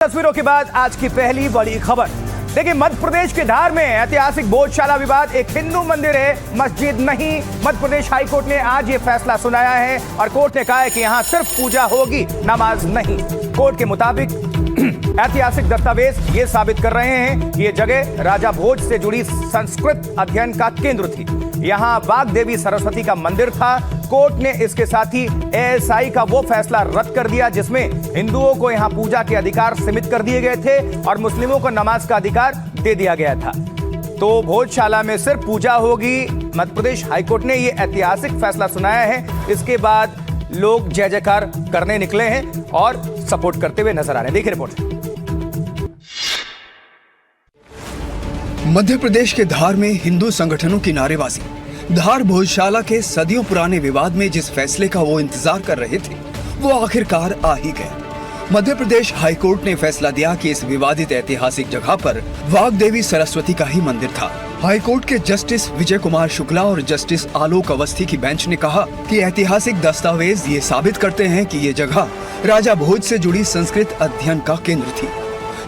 तस्वीरों के बाद आज की पहली बड़ी खबर। देखिए, मध्य प्रदेश के धार में ऐतिहासिक भोजशाला विवाद। एक हिंदू मंदिर है, मस्जिद नहीं। मध्य प्रदेश हाईकोर्ट ने आज ये फैसला सुनाया है और कोर्ट ने कहा है कि यहां सिर्फ पूजा होगी, नमाज नहीं। कोर्ट के मुताबिक ऐतिहासिक दस्तावेज ये साबित कर रहे हैं कि ये जगह राजा भोज से जुड़ी संस्कृत अध्ययन का केंद्र थी। यहाँ वाग्देवी सरस्वती का मंदिर था। कोर्ट ने इसके साथ ही एएसआई का वो फैसला रद्द कर दिया जिसमें हिंदुओं को यहाँ पूजा के अधिकार सीमित कर दिए गए थे और मुस्लिमों को नमाज का अधिकार दे दिया गया था। तो भोजशाला में सिर्फ पूजा होगी। मध्य प्रदेश हाईकोर्ट ने ये ऐतिहासिक फैसला सुनाया है। इसके बाद लोग जय जयकार करने निकले हैं और सपोर्ट करते हुए नजर आ रहे हैं। देखिए रिपोर्ट। मध्य प्रदेश के धार में हिंदू संगठनों की नारेबाजी। धार भोजशाला के सदियों पुराने विवाद में जिस फैसले का वो इंतजार कर रहे थे वो आखिरकार आ ही गया। मध्य प्रदेश हाईकोर्ट ने फैसला दिया कि इस विवादित ऐतिहासिक जगह पर वाग्देवी सरस्वती का ही मंदिर था। हाईकोर्ट के जस्टिस विजय कुमार शुक्ला और जस्टिस आलोक अवस्थी की बेंच ने कहा कि ऐतिहासिक दस्तावेज ये साबित करते हैं कि ये जगह राजा भोज से जुड़ी संस्कृत अध्ययन का केंद्र थी।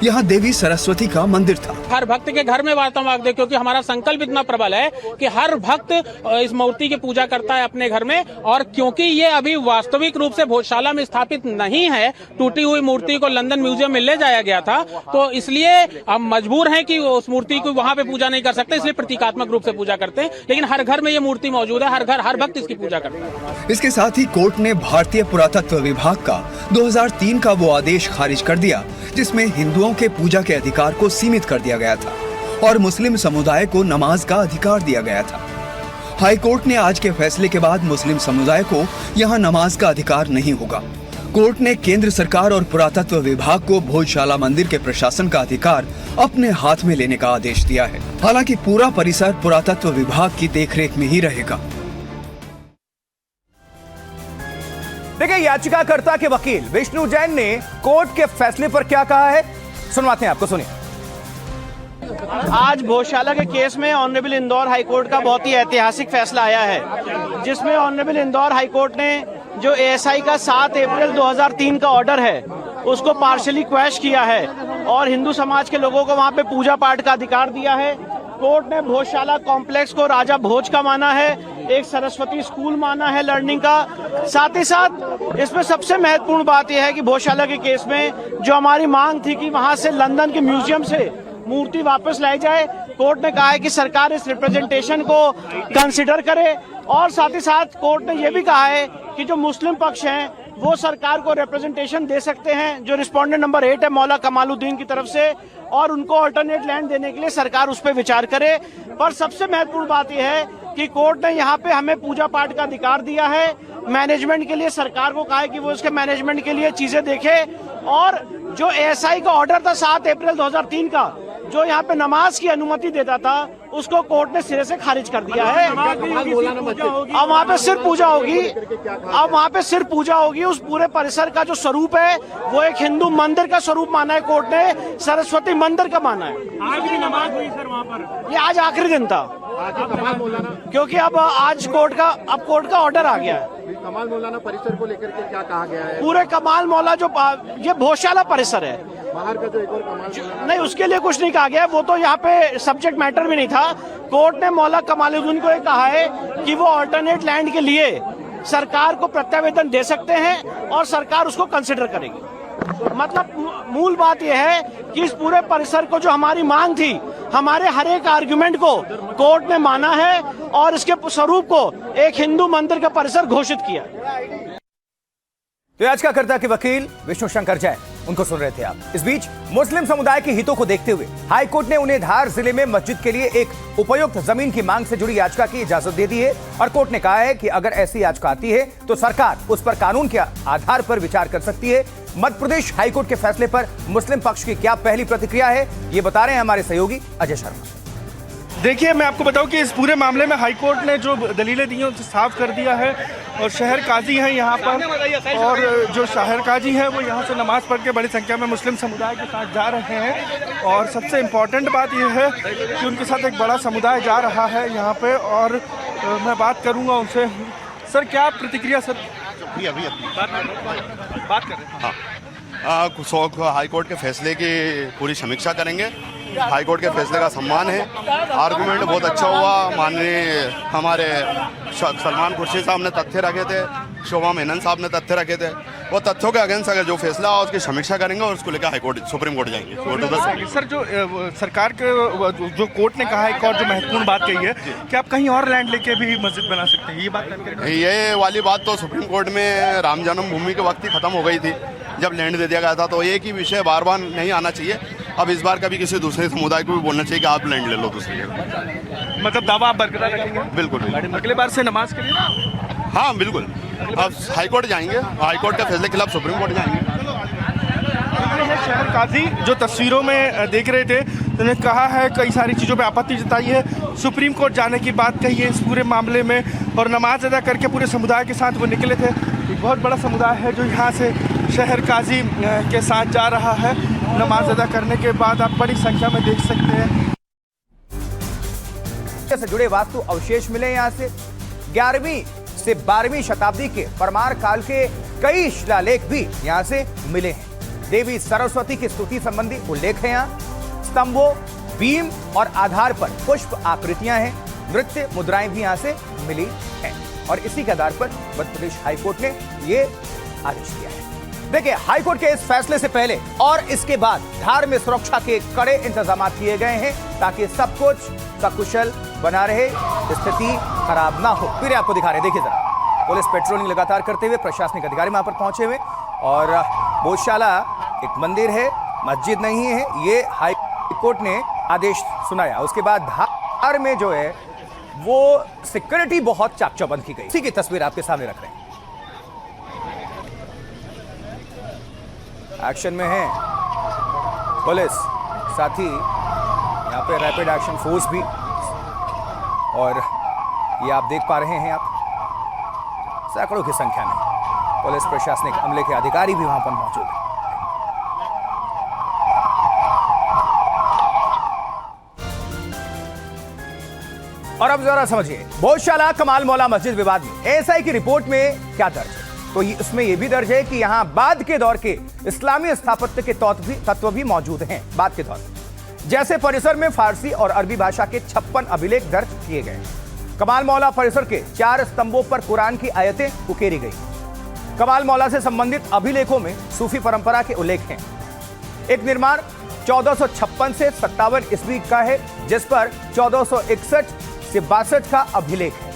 यहाँ देवी सरस्वती का मंदिर था। हर भक्त के घर में वार्ता वाग्देव, क्योंकि हमारा संकल्प इतना प्रबल है कि हर भक्त इस मूर्ति की पूजा करता है अपने घर में। और क्योंकि ये अभी वास्तविक रूप से भोजशाला में स्थापित नहीं है, टूटी हुई मूर्ति को लंदन म्यूजियम में ले जाया गया था, तो इसलिए हम मजबूर हैं कि उस मूर्ति को वहाँ पे पूजा नहीं कर सकते, इसलिए प्रतीकात्मक रूप से पूजा करते हैं। लेकिन हर घर में ये मूर्ति मौजूद है, हर घर हर भक्त इसकी पूजा करता है। इसके साथ ही कोर्ट ने भारतीय पुरातत्व विभाग का 2003 का वो आदेश खारिज कर दिया जिसमें हिंदुओं के पूजा के अधिकार को सीमित कर दिया गया था और मुस्लिम समुदाय को नमाज का अधिकार दिया गया था। हाई कोर्ट ने आज के फैसले के बाद मुस्लिम समुदाय को यहां नमाज का अधिकार नहीं होगा। कोर्ट ने केंद्र सरकार और पुरातत्व विभाग को भोजशाला मंदिर के प्रशासन का अधिकार अपने हाथ में लेने का आदेश दिया है। हालांकि पूरा परिसर पुरातत्व विभाग की देखरेख में ही रहेगा। देखिए, याचिकाकर्ता के वकील विष्णु जैन ने कोर्ट के फैसले पर क्या कहा है, सुनवाते हैं आपको, सुनिए। आज भोजशाला के केस में ऑनरेबल इंदौर हाईकोर्ट का बहुत ही ऐतिहासिक फैसला आया है, जिसमें ऑनरेबल इंदौर हाईकोर्ट ने जो एएसआई का 7 अप्रैल 2003 का ऑर्डर है उसको पार्शियली क्वैश किया है और हिंदू समाज के लोगों को वहां पे पूजा पाठ का अधिकार दिया है। कोर्ट ने भोजशाला कॉम्प्लेक्स को राजा भोज का माना है, एक सरस्वती स्कूल माना है लर्निंग का। साथ ही साथ इसमें सबसे महत्वपूर्ण बात यह है कि भोजशाला के केस में जो हमारी मांग थी कि वहां से लंदन के म्यूजियम से मूर्ति वापस लाई जाए, कोर्ट ने कहा है कि सरकार इस रिप्रेजेंटेशन को कंसिडर करे। और साथ ही साथ कोर्ट ने यह भी कहा है कि जो मुस्लिम पक्ष हैं वो सरकार को रिप्रेजेंटेशन दे सकते हैं, जो रिस्पोंडेंट नंबर 8 है मौला कमालुद्दीन की तरफ से, और उनको अल्टरनेट लैंड देने के लिए सरकार उस पर विचार करे। पर सबसे महत्वपूर्ण बात यह है कि कोर्ट ने यहाँ पे हमें पूजा पाठ का अधिकार दिया है। मैनेजमेंट के लिए सरकार को कहा है कि वो उसके मैनेजमेंट के लिए चीजें देखे। और जो एएसआई का ऑर्डर था 7 अप्रैल 2003 का, जो यहाँ पे नमाज की अनुमति देता था, उसको कोर्ट ने सिरे से खारिज कर दिया है। अब वहाँ पे सिर्फ पूजा होगी, अब वहाँ पे सिर्फ पूजा होगी। उस पूरे परिसर का जो स्वरूप है वो एक हिंदू मंदिर का स्वरूप माना है कोर्ट ने, सरस्वती मंदिर का माना है। आज भी नमाज हुई सर वहाँ पर? ये आज आखिरी दिन था, क्योंकि अब आज कोर्ट का ऑर्डर आ गया है। कमाल मौलाना परिसर को लेकर के क्या कहा गया है? पूरे कमाल मौला जो ये भोजशाला परिसर है, बाहर का जो एक और कमाल नहीं, उसके लिए कुछ नहीं कहा गया। वो तो यहाँ पे सब्जेक्ट मैटर भी नहीं था। कोर्ट ने मौला कमालुद्दीन को ये कहा है कि वो अल्टरनेट लैंड के लिए सरकार को प्रत्यावेदन दे सकते हैं और सरकार उसको कंसिडर करेगी। मतलब मूल बात यह है कि इस पूरे परिसर को जो हमारी मांग थी, हमारे हर एक आर्गुमेंट को कोर्ट ने माना है और इसके स्वरूप को एक हिंदू मंदिर का परिसर घोषित किया। तो याचिकाकर्ता के वकील विष्णु शंकर जैन, उनको सुन रहे थे आप। इस बीच मुस्लिम समुदाय के हितों को देखते हुए हाईकोर्ट ने उन्हें धार जिले में मस्जिद के लिए एक उपयुक्त जमीन की मांग से जुड़ी याचिका की इजाजत दे दी है और कोर्ट ने कहा है कि अगर ऐसी याचिका आती है तो सरकार उस पर कानून के आधार पर विचार कर सकती है। मध्य प्रदेश हाईकोर्ट के फैसले पर मुस्लिम पक्ष की क्या पहली प्रतिक्रिया है, ये बता रहे हैं हमारे सहयोगी अजय शर्मा। देखिए, मैं आपको बताऊं कि इस पूरे मामले में हाईकोर्ट ने जो दलीलें दी हैं उसे साफ कर दिया है और शहर काजी हैं यहाँ पर, और जो शहर काजी हैं वो यहाँ से नमाज पढ़ के बड़ी संख्या में मुस्लिम समुदाय के साथ जा रहे हैं। और सबसे इम्पॉर्टेंट बात यह है कि उनके साथ एक बड़ा समुदाय जा रहा है यहाँ पे। और मैं बात करूँगा उनसे। सर, क्या प्रतिक्रिया? सर, अभी बात कर रहे हैं। हाँ, हाई कोर्ट के फैसले की पूरी समीक्षा करेंगे। हाई कोर्ट के फैसले का सम्मान है। आर्गूमेंट बहुत अच्छा हुआ। माननीय हमारे सलमान खुर्शीद साहब ने तथ्य रखे थे, शोभा मेनन साहब ने तथ्य रखे थे। वो तथ्यों के अगेंस्ट अगर जो फैसला हो उसकी समीक्षा करेंगे और उसको लेकर हाई कोर्ट सुप्रीम कोर्ट जाएंगे। सर, जो सरकार के जो कोर्ट ने कहा एक और जो महत्वपूर्ण बात कही है कि आप कहीं और लैंड लेके भी मस्जिद बना सकते हैं, ये बात ये वाली बात तो सुप्रीम कोर्ट में राम जन्मभूमि के वक्त ही खत्म हो गई थी जब लैंड दे दिया गया था। तो एक ही विषय बार बार नहीं आना चाहिए। अब इस बार कभी किसी दूसरे समुदाय को भी बोलना चाहिए कि आप लैंड ले लो दूसरी जगह। मतलब दावा आप बरकरार रखेंगे? बिल्कुल। अगले बार से नमाज के लिए? हाँ बिल्कुल। अब हाई कोर्ट जाएंगे, हाई कोर्ट के फैसले के खिलाफ सुप्रीम कोर्ट जाएंगे। शहर काजी जो तस्वीरों में देख रहे थे, उन्होंने कहा है कई सारी चीज़ों पे आपत्ति जताई है, सुप्रीम कोर्ट जाने की बात कही है इस पूरे मामले में, और नमाज अदा करके पूरे समुदाय के साथ वो निकले थे। एक बहुत बड़ा समुदाय है जो यहाँ से शहर काजी के साथ जा रहा है नमाज अदा करने के बाद। आप बड़ी संख्या में देख सकते हैं से जुड़े वास्तु अवशेष मिले यहाँ से। 11वीं से 12वीं शताब्दी के परमार काल के कई शिलालेख भी यहाँ से मिले हैं। देवी सरस्वती की स्तुति संबंधी उल्लेख है यहाँ। स्तंभों, बीम और आधार पर पुष्प आकृतियां हैं। नृत्य मुद्राएं भी यहाँ से मिली हैं और इसी के आधार पर मध्य प्रदेश हाईकोर्ट ने ये आदेश दिया है। देखिए, हाईकोर्ट के इस फैसले से पहले और इसके बाद धार में सुरक्षा के कड़े इंतजाम किए गए हैं ताकि सब कुछ सकुशल बना रहे, स्थिति खराब ना हो। फिर आपको दिखा रहे हैं, देखिए जरा। पुलिस पेट्रोलिंग लगातार करते हुए, प्रशासनिक अधिकारी वहां पर पहुंचे हुए, और भोजशाला एक मंदिर है, मस्जिद नहीं है, ये हाईकोर्ट ने आदेश सुनाया। उसके बाद धार में जो है वो सिक्योरिटी बहुत चाक चौबंद की गई। इसी की तस्वीर आपके सामने रख रहे हैं। एक्शन में है पुलिस, साथ ही यहाँ पे रैपिड एक्शन फोर्स भी, और ये आप देख पा रहे हैं, आप सैकड़ों की संख्या में पुलिस प्रशासनिक अमले के अधिकारी भी वहां पर मौजूद हैं। और अब जरा समझिए, भोजशाला कमाल मौला मस्जिद विवाद में एएसआई की रिपोर्ट में क्या दर्ज है। तो इसमें यह भी दर्ज है कि यहां बाद के दौर के इस्लामी स्थापत्य के तत्व भी मौजूद हैं। बाद के दौर जैसे परिसर में फारसी और अरबी भाषा के 56 अभिलेख दर्ज किए गए। कमाल मौला परिसर के 4 स्तंभों पर कुरान की आयतें उकेरी गई। कमाल मौला से संबंधित अभिलेखों में सूफी परंपरा के उल्लेख हैं। एक निर्माण 1456 से 57 ईस्वी का है, जिस पर 1461 से 62 का अभिलेख है।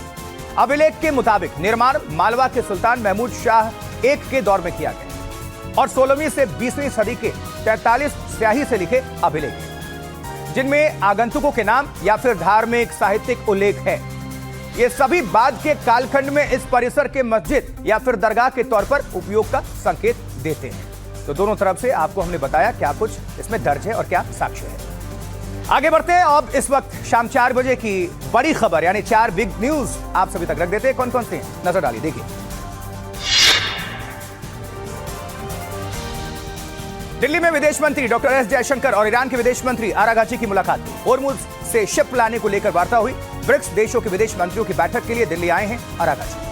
अभिलेख के मुताबिक निर्माण मालवा के सुल्तान महमूद शाह एक के दौर में किया गया और 16वीं से 20वीं सदी के 43 स्याही से लिखे अभिलेख, जिनमें आगंतुकों के नाम या फिर धार्मिक साहित्यिक उल्लेख है। ये सभी बाद के कालखंड में इस परिसर के मस्जिद या फिर दरगाह के तौर पर उपयोग का संकेत देते हैं। तो दोनों तरफ से आपको हमने बताया क्या कुछ इसमें दर्ज है और क्या साक्ष्य है। आगे बढ़ते हैं। अब इस वक्त शाम 4 बजे की बड़ी खबर यानी 4 बिग न्यूज आप सभी तक रख देते हैं। कौन कौन से नजर डालिए, देखिए। दिल्ली में विदेश मंत्री डॉक्टर एस जयशंकर और ईरान के विदेश मंत्री आरागाची की मुलाकात हुई। होर्मुज से शिप लाने को लेकर वार्ता हुई। ब्रिक्स देशों के विदेश मंत्रियों की बैठक के लिए दिल्ली आए हैं आरागाची।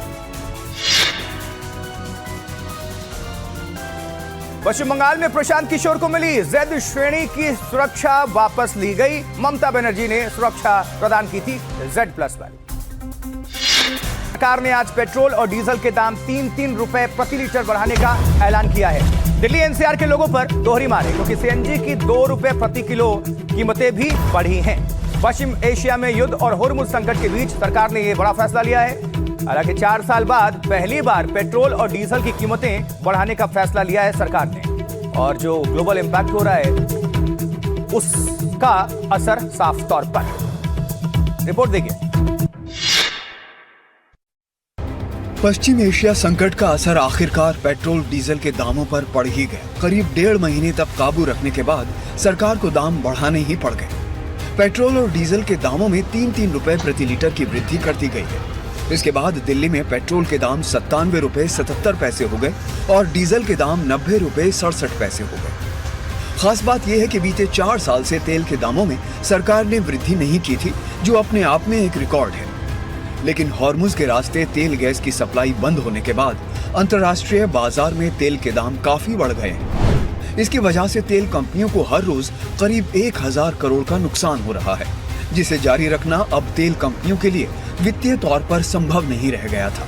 पश्चिम बंगाल में प्रशांत किशोर को मिली Z श्रेणी की सुरक्षा वापस ली गई। ममता बनर्जी ने सुरक्षा प्रदान की थी Z+ वाली। सरकार ने आज पेट्रोल और डीजल के दाम 3-3 रुपए प्रति लीटर बढ़ाने का ऐलान किया है। दिल्ली एनसीआर के लोगों पर दोहरी मार है क्योंकि सीएनजी की 2 रुपए प्रति किलो कीमतें भी बढ़ी हैं। पश्चिम एशिया में युद्ध और होर्मुज संकट के बीच सरकार ने यह बड़ा फैसला लिया है। हालांकि 4 साल बाद पहली बार पेट्रोल और डीजल की कीमतें बढ़ाने का फैसला लिया है सरकार ने, और जो ग्लोबल इंपैक्ट हो रहा है उसका असर साफ तौर पर। रिपोर्ट देखिए। पश्चिम एशिया संकट का असर आखिरकार पेट्रोल डीजल के दामों पर पड़ ही गया। करीब 1.5 महीने तक काबू रखने के बाद सरकार को दाम बढ़ाने ही पड़ गए। पेट्रोल और डीजल के दामों में 3-3 रुपए प्रति लीटर की वृद्धि कर दी गई है। इसके बाद दिल्ली में पेट्रोल के दाम 97 रुपए 77 पैसे हो गए और डीजल के दाम 90 रुपए 67 पैसे हो गए। खास बात यह है कि बीते 4 साल से तेल के दामों में सरकार ने वृद्धि नहीं की थी, जो अपने आप में एक रिकॉर्ड है। लेकिन हॉर्मुज के रास्ते तेल गैस की सप्लाई बंद होने के बाद अंतर्राष्ट्रीय बाजार में तेल के दाम काफी बढ़ गए हैं। इसकी वजह से तेल कंपनियों को हर रोज करीब 1000 करोड़ का नुकसान हो रहा है, जिसे जारी रखना अब तेल कंपनियों के लिए वित्तीय तौर पर संभव नहीं रह गया था।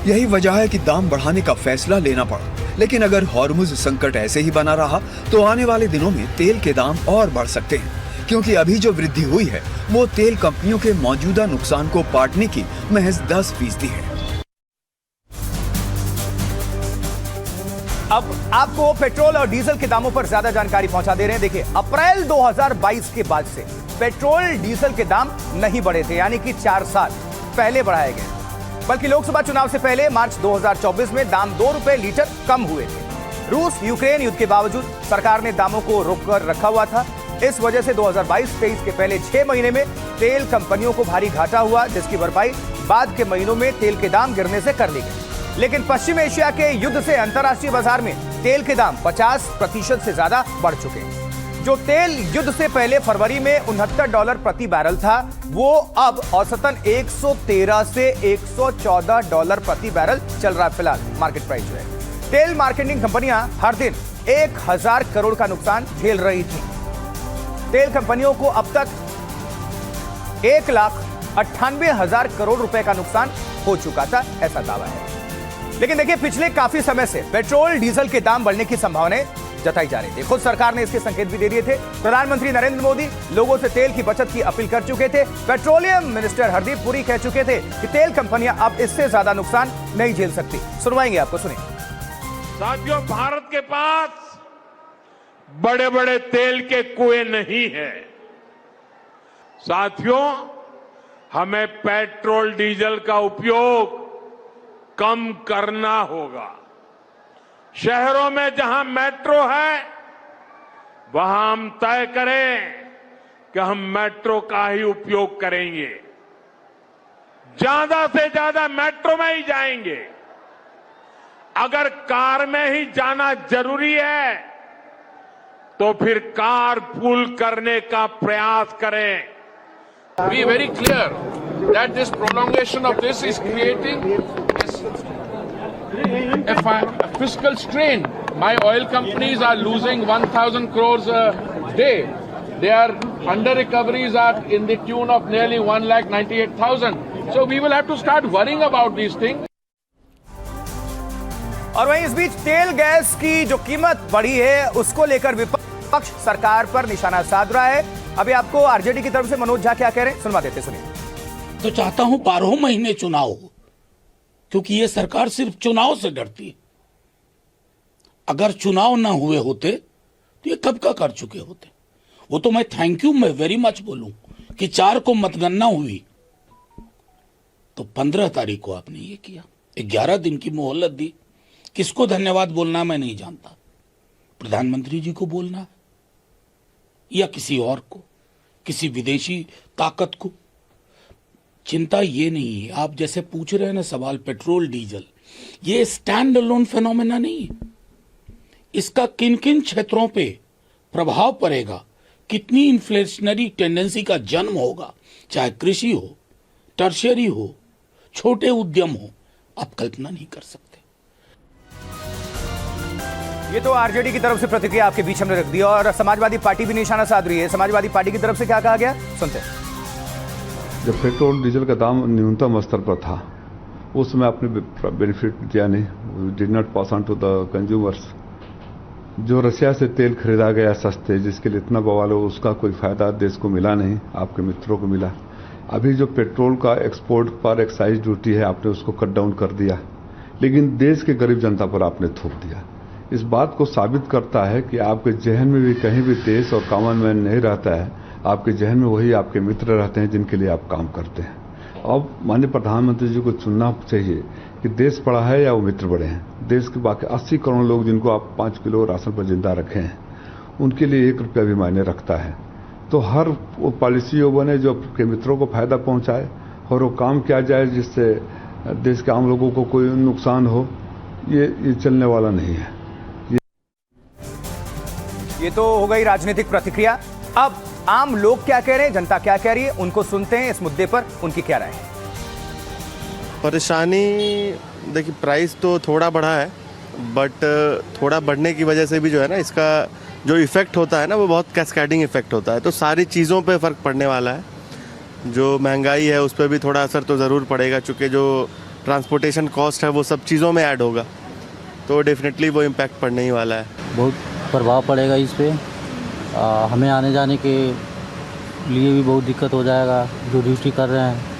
यही वजह है कि दाम बढ़ाने का फैसला लेना पड़ा। लेकिन अगर हॉर्मुज संकट ऐसे ही बना रहा तो आने वाले दिनों में तेल के दाम और बढ़ सकते हैं, क्योंकि अभी जो वृद्धि हुई है वो तेल कंपनियों के मौजूदा नुकसान को पाटने की महज 10% है। अब आपको पेट्रोल और डीजल के दामों पर ज्यादा जानकारी पहुंचा दे रहे हैं। देखिए, अप्रैल 2022 के बाद से पेट्रोल डीजल के दाम नहीं बढ़े थे, यानी कि 4 साल पहले बढ़ाए गए, बल्कि लोकसभा चुनाव से पहले मार्च 2024 में दाम 2 रुपए लीटर कम हुए थे। रूस यूक्रेन युद्ध के बावजूद सरकार ने दामों को रोककर रखा हुआ था। इस वजह से 2022-23 के पहले 6 महीने में तेल कंपनियों को भारी घाटा हुआ, जिसकी भरपाई बाद के महीनों में तेल के दाम गिरने से कर ली गई। लेकिन पश्चिम एशिया के युद्ध से अंतर्राष्ट्रीय बाजार में तेल के दाम 50% से ज्यादा बढ़ चुके हैं। जो तेल युद्ध से पहले फरवरी में $69 प्रति बैरल था, वो अब औसतन 113 से 114 डॉलर प्रति बैरल चल रहा है। फिलहाल मार्केट प्राइस जो है, तेल मार्केटिंग कंपनियां हर दिन 1000 करोड़ का नुकसान झेल रही थी। तेल कंपनियों को अब तक 1,98,000 करोड़ रुपए का नुकसान हो चुका था, ऐसा दावा है। लेकिन देखिए, पिछले काफी समय से पेट्रोल डीजल के दाम बढ़ने की संभावनाएं जताई जा रही थी। खुद सरकार ने इसके संकेत भी दे दिए थे। प्रधानमंत्री नरेंद्र मोदी लोगों से तेल की बचत की अपील कर चुके थे। पेट्रोलियम मिनिस्टर हरदीप पुरी कह चुके थे कि तेल कंपनियां अब इससे ज्यादा नुकसान नहीं झेल सकती। सुनवाएंगे आपको, सुनिए। साथियों, भारत के पास बड़े बड़े तेल के कुएं नहीं है। साथियों, हमें पेट्रोल डीजल का उपयोग कम करना होगा। शहरों में जहां मेट्रो है, वहां हम तय करें कि हम मेट्रो का ही उपयोग करेंगे, ज्यादा से ज्यादा मेट्रो में ही जाएंगे। अगर कार में ही जाना जरूरी है तो फिर कार पूल करने का प्रयास करें। Be very clear that this prolongation of this is creating a fiscal strain. My oil companies are losing 1,000 crores a day. Their under recoveries are in the tune of nearly 1,98,000. So we will have to start worrying about these things. और वहीं इस बीच तेल gas की जो कीमत बढ़ी है, उसको लेकर विपक्ष सरकार पर निशाना साध रहा है। अभी आपको आरजेडी की तरफ से मनोज झा क्या कह रहे हैं, सुनवा देते, सुनिए। तो चाहता हूं 12 महीने चुनाव हो, क्योंकि ये सरकार सिर्फ चुनाव से डरती है। अगर चुनाव ना हुए होते तो ये कब का कर चुके होते। वो तो मैं थैंक यू, मैं वेरी मच बोलूं कि 4 को मतगणना हुई तो 15 तारीख को आपने ये किया, 11 दिन की मोहलत दी। किसको धन्यवाद बोलना मैं नहीं जानता, प्रधानमंत्री जी को बोलना है या किसी और को, किसी विदेशी ताकत को। चिंता ये नहीं है, आप जैसे पूछ रहे हैं ना सवाल पेट्रोल डीजल, ये स्टैंड अलोन फेनोमेना नहीं है। इसका किन किन क्षेत्रों पे प्रभाव पड़ेगा, कितनी इन्फ्लेशनरी टेंडेंसी का जन्म होगा, चाहे कृषि हो, टर्शियरी हो, छोटे उद्यम हो, आप कल्पना नहीं कर सकते। ये तो आरजेडी की तरफ से प्रतिक्रिया आपके बीच हमने रख दी, और समाजवादी पार्टी भी निशाना साध रही है। समाजवादी पार्टी की तरफ से क्या कहा गया, सुनते हैं। जब पेट्रोल डीजल का दाम न्यूनतम स्तर पर था, उस समय आपने बेनिफिट दिया नहीं, did not pass on to the consumers. जो रशिया से तेल खरीदा गया सस्ते, जिसके लिए इतना बवाल हो, उसका कोई फायदा देश को मिला नहीं, आपके मित्रों को मिला। अभी जो पेट्रोल का एक्सपोर्ट पर एक्साइज ड्यूटी है, आपने उसको कट डाउन कर दिया, लेकिन देश के गरीब जनता पर आपने थोप दिया। इस बात को साबित करता है कि आपके जहन में भी कहीं भी देश और कॉमन मैन नहीं रहता है, आपके जहन में वही आपके मित्र रहते हैं जिनके लिए आप काम करते हैं। अब माननीय प्रधानमंत्री जी को चुनना चाहिए कि देश बड़ा है या वो मित्र बड़े हैं। देश के बाकी 80 करोड़ लोग जिनको आप 5 किलो राशन पर जिंदा रखे हैं, उनके लिए 1 रुपया भी मायने रखता है। तो हर वो पॉलिसी वो बने जो आपके मित्रों को फायदा पहुंचाए, और वो काम किया जाए जिससे देश के आम लोगों को कोई नुकसान हो। ये चलने वाला नहीं है। ये तो हो गई राजनीतिक प्रतिक्रिया। अब आम लोग क्या कह रहे हैं, जनता क्या कह रही है, उनको सुनते हैं। इस मुद्दे पर उनकी क्या राय है। परेशानी देखिए, प्राइस तो थोड़ा बढ़ा है, बट थोड़ा बढ़ने की वजह से भी जो है ना, इसका जो इफ़ेक्ट होता है ना, वो बहुत कैस्केडिंग इफ़ेक्ट होता है। तो सारी चीज़ों पे फ़र्क पड़ने वाला है। जो महंगाई है उस पर भी थोड़ा असर तो ज़रूर पड़ेगा, चूँकि जो ट्रांसपोर्टेशन कॉस्ट है वो सब चीज़ों में ऐड होगा, तो डेफिनेटली वो इम्पैक्ट पड़ने ही वाला है। बहुत प्रभाव पड़ेगा इस पर। हमें आने जाने के लिए भी बहुत दिक्कत हो जाएगा। जो ड्यूटी कर रहे हैं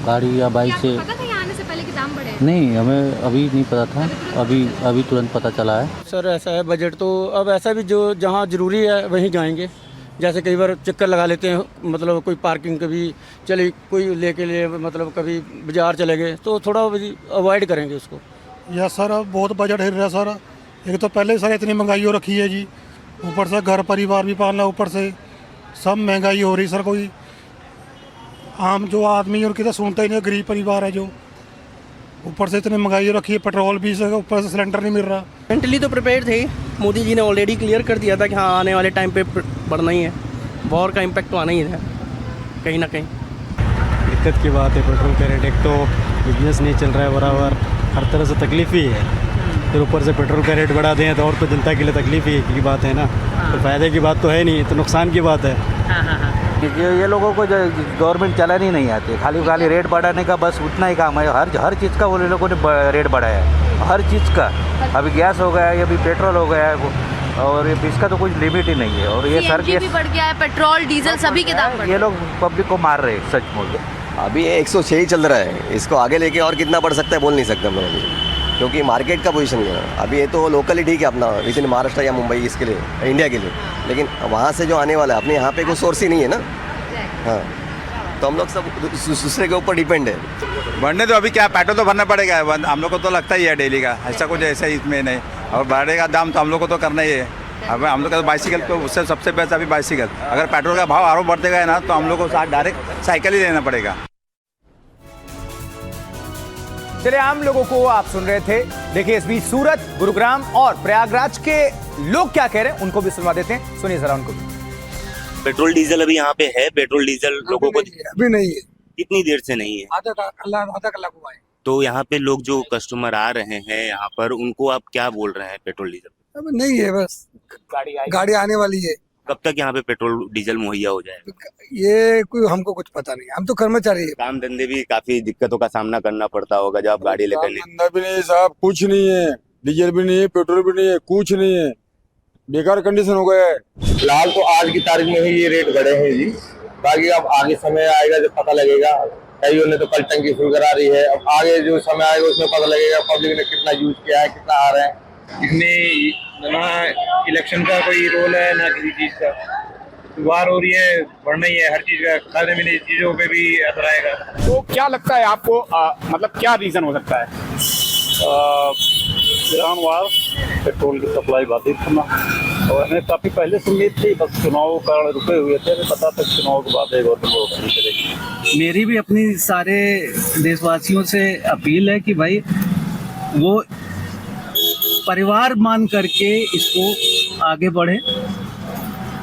गाड़ी या बाइक से। पता था आने से पहले कि दाम बढ़े? नहीं, हमें अभी नहीं पता था, अभी तुरंत पता चला है। सर ऐसा है, बजट तो अब ऐसा भी जो जहाँ ज़रूरी है वहीं जाएंगे। जैसे कई बार चक्कर लगा लेते हैं, मतलब कोई पार्किंग कभी चले, कोई लेके लिए मतलब कभी बाजार चले गए, तो थोड़ा अवॉइड करेंगे उसको। यस सर, अब बहुत बजट हिल रहा है सर। एक तो पहले सर इतनी महंगाई हो रखी है जी, ऊपर से घर परिवार भी पालना, ऊपर से सब महंगाई हो रही सर। कोई आम जो आदमी है उनकी तो सुनता ही नहीं, गरीब परिवार है जो, ऊपर से इतनी महंगाई हो रखी है, पेट्रोल भी से ऊपर से सिलेंडर नहीं मिल रहा। मेंटली तो प्रिपेयर थे, मोदी जी ने ऑलरेडी क्लियर कर दिया था कि हाँ आने वाले टाइम पे बढ़ना ही है, वॉर का इम्पैक्ट तो आना ही है कहीं ना कहीं। दिक्कत की बात है पेट्रोल का रेट, एक तो बिजनेस नहीं चल रहा है बराबर, हर तरह से तकलीफ ही है। फिर ऊपर से पेट्रोल का रेट बढ़ा दें तो और तो जनता के लिए तकलीफ ही की बात है ना। तो फ़ायदे की बात तो है नहीं, तो नुकसान की बात है। ये लोगों को जो गवर्नमेंट चलानी नहीं आती, खाली रेट बढ़ाने का बस उतना ही काम है। हर चीज़ का वो लोगों ने रेट बढ़ाया है, हर चीज़ का। अभी गैस हो गया है, अभी पेट्रोल हो गया है, और इसका तो कुछ लिमिट ही नहीं है। और ये सर भी बढ़ गया है, पेट्रोल डीजल सभी के दाम बढ़ गए। ये लोग पब्लिक को मार रहे हैं सचमुच। अभी 106 ही चल रहा है, इसको आगे लेके और कितना बढ़ सकता है बोल नहीं सकते हम लोग अभी, क्योंकि मार्केट का पोजीशन है अभी। ये तो लोकली ठीक है अपना, विद इन महाराष्ट्र या मुंबई इसके लिए, इंडिया के लिए, लेकिन वहाँ से जो आने वाला है अपने यहाँ पे कोई सोर्स ही नहीं है ना। हाँ, तो हम लोग सब दूसरे के ऊपर डिपेंड है। बढ़ने तो अभी क्या, पेट्रोल तो भरना पड़ेगा, हम लोग को तो लगता ही है डेली का, ऐसा कुछ ऐसा ही इसमें नहीं। और बढ़ेगा दाम तो हम लोग को तो करना ही है। अब हम लोग का बाइसिकल तो उससे सबसे बेस्ट अभी बाइसिकल। अगर पेट्रोल का भाव और बढ़ते गए ना तो हम लोग को साथ डायरेक्ट साइकिल ही लेना पड़ेगा। चलिए, आम लोगों को आप सुन रहे थे। देखिए, इस बीच सूरत, गुरुग्राम और प्रयागराज के लोग क्या कह रहे हैं उनको भी सुनवा देते हैं। सुनिए जरा उनको। पेट्रोल डीजल अभी यहाँ पे है, पेट्रोल डीजल लोगों को अभी नहीं है, कितनी देर से नहीं है, आधा कलाक हुआ है। तो यहाँ पे लोग जो कस्टमर आ रहे हैं यहाँ पर, उनको आप क्या बोल रहे हैं पेट्रोल डीजल? अभी नहीं है, बस गाड़ी आने वाली है। कब तक यहाँ पे पेट्रोल डीजल मुहैया हो जाएगा? ये कोई हमको कुछ पता नहीं, हम तो कर्मचारी है। काम धंधे भी काफी दिक्कतों का सामना करना पड़ता होगा जब आप गाड़ी लेकर। धंधा भी नहीं साहब, कुछ नहीं है, डीजल भी नहीं है, पेट्रोल भी नहीं है, कुछ नहीं है, बेकार कंडीशन हो गया है। फिलहाल तो आज की तारीख में ही ये रेट बढ़े हैं जी, बाकी अब आगे समय आएगा जब पता लगेगा। कईयों ने तो कल टंकी फुल करा रही है, अब आगे जो समय आएगा उसमें पता लगेगा पब्लिक ने कितना यूज किया है, कितना आ रहा है। इसमें ना इलेक्शन का कोई रोल है ना किसी चीज का, वार हो रही है, बढ़ना ही है हर चीज का, खाने पीने की चीजों पे भी असर आएगा। तो क्या लगता है आपको, मतलब क्या रीजन हो सकता है? ईरान वार, पेट्रोल की सप्लाई बाधित होना, और हमें काफी पहले से उम्मीद थी, बस चुनाव कारण रुके हुए थे, हमें पता था चुनाव के बाद गवर्नमेंट करेगी। मेरी भी अपनी सारे देशवासियों से अपील है कि भाई वो परिवार मान करके इसको आगे बढ़े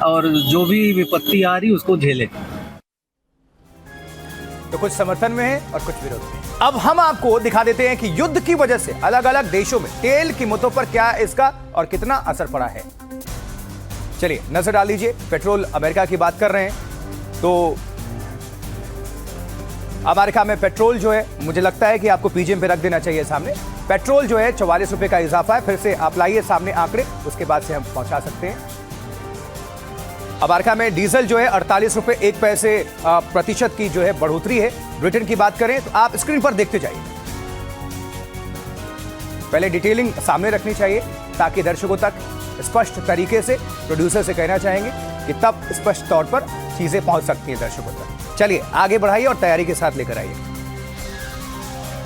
और जो भी विपत्ति आ रही उसको झेले। तो कुछ समर्थन में है और कुछ विरोध में। अब हम आपको दिखा देते हैं कि युद्ध की वजह से अलग अलग देशों में तेल कीमतों पर क्या इसका और कितना असर पड़ा है। चलिए नजर डाल लीजिए। पेट्रोल अमेरिका की बात कर रहे हैं तो अमेरिका में पेट्रोल जो है, मुझे लगता है कि आपको पीजीएम पे रख देना चाहिए सामने। पेट्रोल जो है 44 रुपए का इजाफा है। फिर से आप लाइए सामने आंकड़े, उसके बाद से हम पहुंचा सकते हैं। अमेरिका में डीजल जो है 48 रुपए 1 पैसे प्रतिशत की जो है बढ़ोतरी है। ब्रिटेन की बात करें तो आप स्क्रीन पर देखते जाइए। पहले डिटेलिंग सामने रखनी चाहिए ताकि दर्शकों तक स्पष्ट तरीके से, प्रोड्यूसर से कहना चाहेंगे कि तब स्पष्ट तौर पर चीजें पहुंच सकती हैं दर्शकों तक। चलिए आगे बढ़ाइए और तैयारी के साथ लेकर आइए।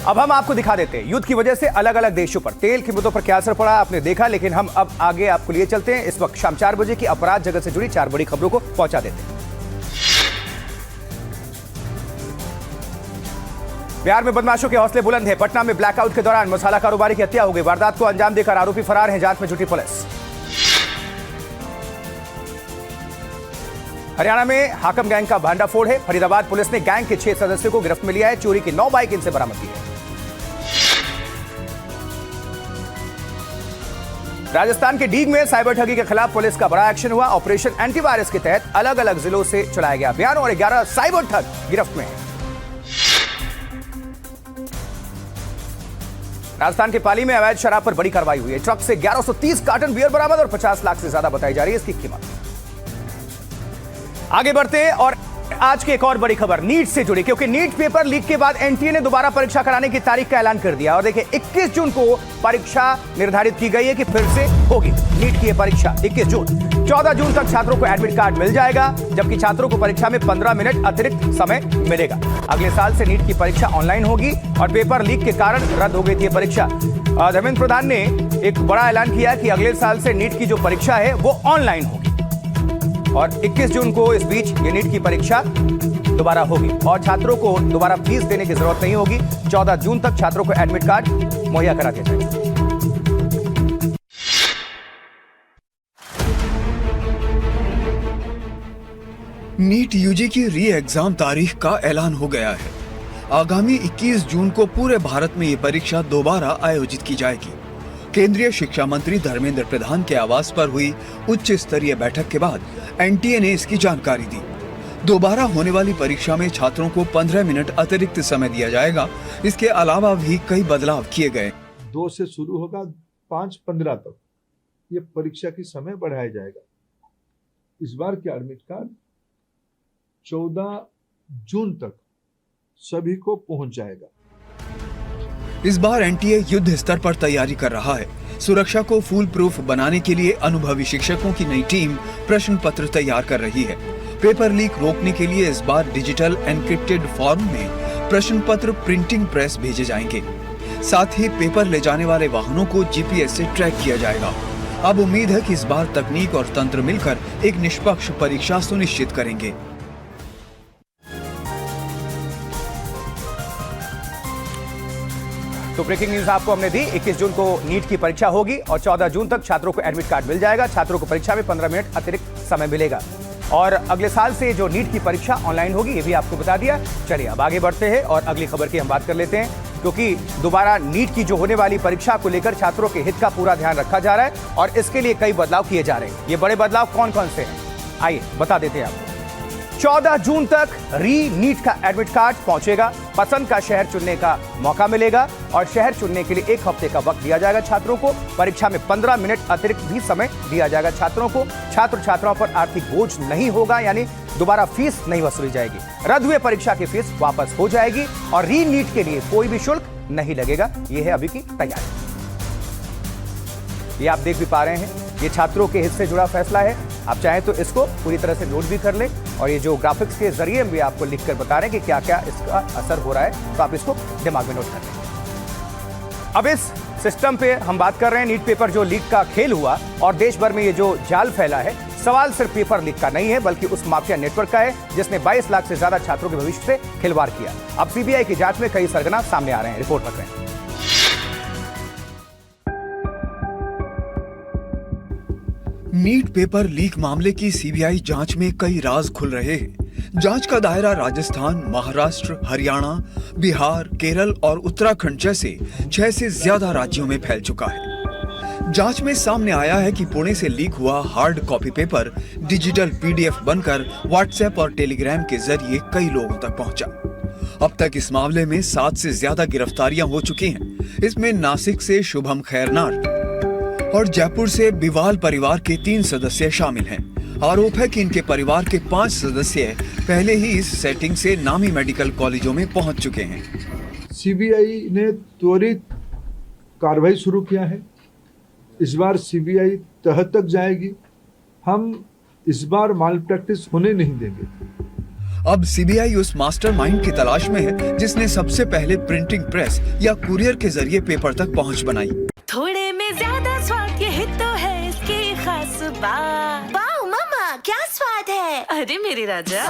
अब हम आपको दिखा देते हैं युद्ध की वजह से अलग अलग देशों पर तेल कीमतों पर क्या असर पड़ा आपने देखा, लेकिन हम अब आगे आपको लिए चलते हैं। इस वक्त शाम 4 बजे की अपराध जगत से जुड़ी 4 बड़ी खबरों को पहुंचा देते हैं। बिहार में बदमाशों के हौसले बुलंद हैं। पटना में ब्लैकआउट के दौरान मसाला कारोबारी की हत्या हो गई। वारदात को अंजाम देकर आरोपी फरार हैं, जांच में जुटी पुलिस। हरियाणा में हाकम गैंग का भांडाफोड़ है। फरीदाबाद पुलिस ने गैंग के 6 सदस्यों को गिरफ्त में लिया है। चोरी की 9 बाइक इनसे बरामद की है। राजस्थान के डीग में साइबर ठगी के खिलाफ पुलिस का बड़ा एक्शन हुआ। ऑपरेशन एंटीवायरस के तहत अलग अलग जिलों से चलाया गया अभियान और 11 साइबर ठग गिरफ्त में हैं। राजस्थान के पाली में अवैध शराब पर बड़ी कार्रवाई हुई है। ट्रक से 1130 कार्टन बियर बरामद और 50 लाख से ज्यादा बताई जा रही है इसकी कीमत। आगे बढ़ते हैं और आज की एक और बड़ी खबर नीट से जुड़ी, क्योंकि नीट पेपर लीक के बाद एनटीए ने दोबारा परीक्षा कराने की तारीख का ऐलान कर दिया। और देखिए 21 जून को परीक्षा निर्धारित की गई है कि फिर से होगी नीट की परीक्षा 21 जून। 14 जून तक छात्रों को एडमिट कार्ड मिल जाएगा, जबकि छात्रों को परीक्षा में 15 मिनट अतिरिक्त समय मिलेगा। अगले साल से नीट की परीक्षा ऑनलाइन होगी और पेपर लीक के कारण रद्द हो गई थी परीक्षा। धर्मेंद्र प्रधान ने एक बड़ा ऐलान किया कि अगले साल से नीट की जो परीक्षा है वो ऑनलाइन होगी और 21 जून को इस बीच ये नीट की परीक्षा दोबारा होगी और छात्रों को दोबारा फीस देने की जरूरत नहीं होगी। 14 जून तक छात्रों को एडमिट कार्ड मुहैया करा दिया जाएगा। नीट यूजी की री एग्जाम तारीख का ऐलान हो गया है। आगामी 21 जून को पूरे भारत में ये परीक्षा दोबारा आयोजित की जाएगी। केंद्रीय शिक्षा मंत्री धर्मेंद्र प्रधान के आवास पर हुई उच्च स्तरीय बैठक के बाद एनटीए ने इसकी जानकारी दी। दोबारा होने वाली परीक्षा में छात्रों को 15 मिनट अतिरिक्त समय दिया जाएगा। इसके अलावा भी कई बदलाव किए गए। 2 से शुरू होगा 5-15 तक ये परीक्षा की समय बढ़ाया जाएगा। इस बार के एडमिट कार्ड 14 जून तक सभी को पहुंच जाएगा। इस बार एनटीए युद्ध स्तर पर तैयारी कर रहा है। सुरक्षा को फूल प्रूफ बनाने के लिए अनुभवी शिक्षकों की नई टीम प्रश्न पत्र तैयार कर रही है। पेपर लीक रोकने के लिए इस बार डिजिटल एनक्रिप्टेड फॉर्म में प्रश्न पत्र प्रिंटिंग प्रेस भेजे जाएंगे। साथ ही पेपर ले जाने वाले वाहनों को जीपीएस से ट्रैक किया जाएगा। अब उम्मीद है कि इस बार तकनीक और तंत्र मिलकर एक निष्पक्ष परीक्षा सुनिश्चित करेंगे। तो ब्रेकिंग न्यूज आपको हमने दी। 21 जून को नीट की परीक्षा होगी और 14 जून तक छात्रों को एडमिट कार्ड मिल जाएगा। छात्रों को परीक्षा में 15 मिनट अतिरिक्त समय मिलेगा और अगले साल से जो नीट की परीक्षा ऑनलाइन होगी ये भी आपको बता दिया। चलिए अब आगे बढ़ते हैं और अगली खबर की हम बात कर लेते हैं, क्योंकि दोबारा नीट की जो होने वाली परीक्षा को लेकर छात्रों के हित का पूरा ध्यान रखा जा रहा है और इसके लिए कई बदलाव किए जा रहे हैं। ये बड़े बदलाव कौन कौन से हैं आइए बता देते हैं आपको। 14 जून तक री नीट का एडमिट कार्ड पहुंचेगा। पसंद का शहर चुनने का मौका मिलेगा और शहर चुनने के लिए 1 हफ्ते का वक्त दिया जाएगा छात्रों को। परीक्षा में 15 मिनट अतिरिक्त भी समय दिया जाएगा छात्रों को। छात्र छात्राओं पर आर्थिक बोझ नहीं होगा, यानी दोबारा फीस नहीं वसूली जाएगी। रद्द हुए परीक्षा की फीस वापस हो जाएगी और री नीट के लिए कोई भी शुल्क नहीं लगेगा। यह है अभी की तैयारी। ये आप देख भी पा रहे हैं, ये छात्रों के हित से जुड़ा फैसला है। आप चाहें तो इसको पूरी तरह से नोट भी कर लें और ये जो ग्राफिक्स के जरिए भी आपको लिखकर बता रहे हैं कि क्या क्या इसका असर हो रहा है, तो आप इसको दिमाग में नोट कर लें। अब इस सिस्टम पे हम बात कर रहे हैं नीट पेपर जो लीक का खेल हुआ और देश भर में ये जो जाल फैला है, सवाल सिर्फ पेपर लीक का नहीं है बल्कि उस माफिया नेटवर्क का है जिसने 22 लाख से ज्यादा छात्रों के भविष्य से खिलवाड़ किया। अब सीबीआई की जांच में कई सरगना सामने आ रहे हैं, रिपोर्ट रख रहे हैं। नीट पेपर लीक मामले की सीबीआई जांच में कई राज खुल रहे हैं। जांच का दायरा राजस्थान, महाराष्ट्र, हरियाणा, बिहार, केरल और उत्तराखंड जैसे 6 से ज्यादा राज्यों में फैल चुका है। जांच में सामने आया है कि पुणे से लीक हुआ hard copy paper digital PDF बनकर व्हाट्सएप और टेलीग्राम के जरिए कई लोगों तक पहुंचा। अब तक इस मामले में 7 से ज्यादा गिरफ्तारियां हो चुकी हैं। इसमें नासिक से शुभम खैरनार और जयपुर से बिवाल परिवार के 3 सदस्य शामिल हैं। आरोप है कि इनके परिवार के 5 सदस्य पहले ही इस सेटिंग से नामी मेडिकल कॉलेजों में पहुंच चुके हैं। सीबीआई ने त्वरित कार्रवाई शुरू किया है। इस बार सीबीआई तह तक जाएगी। हम इस बार माल प्रैक्टिस होने नहीं देंगे। अब सीबीआई उस मास्टरमाइंड की तलाश में है जिसने सबसे पहले प्रिंटिंग प्रेस या कुरियर के जरिए पेपर तक पहुंच बनाई। थोड़े में ज्यादा स्वाद, यही तो है इसकी खास बात। वाओ मामा, क्या स्वाद है। अरे मेरे राजा,